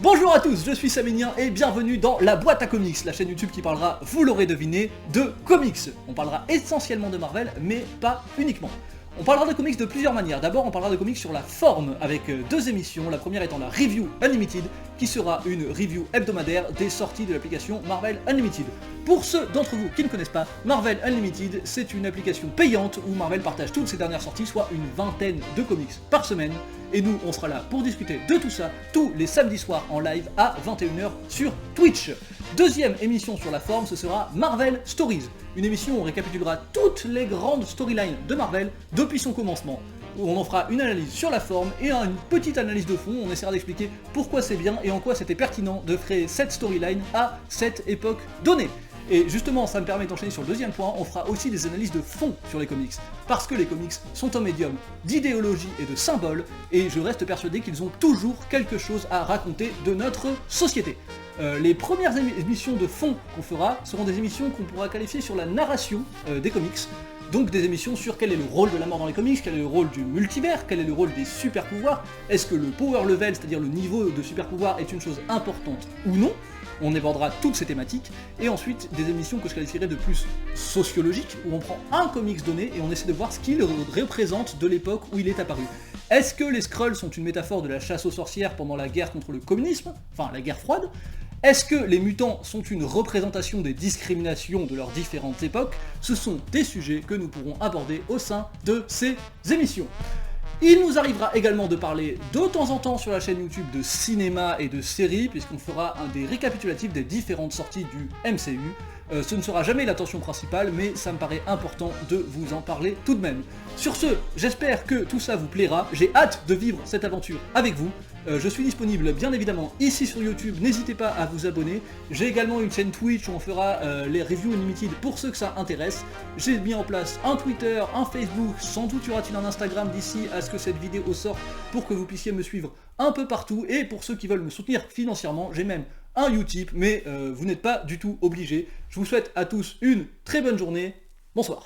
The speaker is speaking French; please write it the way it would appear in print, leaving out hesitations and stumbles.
Bonjour à tous, je suis Saménien et bienvenue dans la boîte à comics, la chaîne YouTube qui parlera, vous l'aurez deviné, de comics. On parlera essentiellement de Marvel, mais pas uniquement. On parlera de comics de plusieurs manières. D'abord, on parlera de comics sur la forme avec deux émissions, la première étant la Review Unlimited, qui sera une review hebdomadaire des sorties de l'application Marvel Unlimited. Pour ceux d'entre vous qui ne connaissent pas, Marvel Unlimited, c'est une application payante où Marvel partage toutes ses dernières sorties, soit une vingtaine de comics par semaine. Et nous, on sera là pour discuter de tout ça tous les samedis soirs en live à 21h sur Twitch. Deuxième émission sur la forme, ce sera Marvel Stories, une émission où on récapitulera toutes les grandes storylines de Marvel depuis son commencement. Où on en fera une analyse sur la forme et une petite analyse de fond, on essaiera d'expliquer pourquoi c'est bien et en quoi c'était pertinent de créer cette storyline à cette époque donnée. Et justement, ça me permet d'enchaîner sur le deuxième point, on fera aussi des analyses de fond sur les comics. Parce que les comics sont un médium d'idéologie et de symboles, et je reste persuadé qu'ils ont toujours quelque chose à raconter de notre société. Les premières émissions de fond qu'on fera seront des émissions qu'on pourra qualifier sur la narration des comics. Donc des émissions sur quel est le rôle de la mort dans les comics, quel est le rôle du multivers, quel est le rôle des super pouvoirs, est-ce que le power level, c'est-à-dire le niveau de super pouvoir, est une chose importante ou non. On abordera toutes ces thématiques, et ensuite des émissions que je qualifierais de plus sociologiques, où on prend un comics donné et on essaie de voir ce qu'il représente de l'époque où il est apparu. Est-ce que les Skrulls sont une métaphore de la chasse aux sorcières pendant la guerre contre le communisme, enfin la guerre froide? Est-ce que les mutants sont une représentation des discriminations de leurs différentes époques? Ce sont des sujets que nous pourrons aborder au sein de ces émissions. Il nous arrivera également de parler de temps en temps sur la chaîne YouTube de cinéma et de séries, puisqu'on fera des récapitulatifs des différentes sorties du MCU. Ce ne sera jamais l'attention principale, mais ça me paraît important de vous en parler tout de même. Sur ce, j'espère que tout ça vous plaira, j'ai hâte de vivre cette aventure avec vous. Je suis disponible bien évidemment ici sur YouTube, n'hésitez pas à vous abonner. J'ai également une chaîne Twitch où on fera les reviews unlimited pour ceux que ça intéresse. J'ai mis en place un Twitter, un Facebook, sans doute y aura-t-il un Instagram d'ici à ce que cette vidéo sorte pour que vous puissiez me suivre un peu partout. Et pour ceux qui veulent me soutenir financièrement, j'ai même un Utip, mais vous n'êtes pas du tout obligés. Je vous souhaite à tous une très bonne journée. Bonsoir.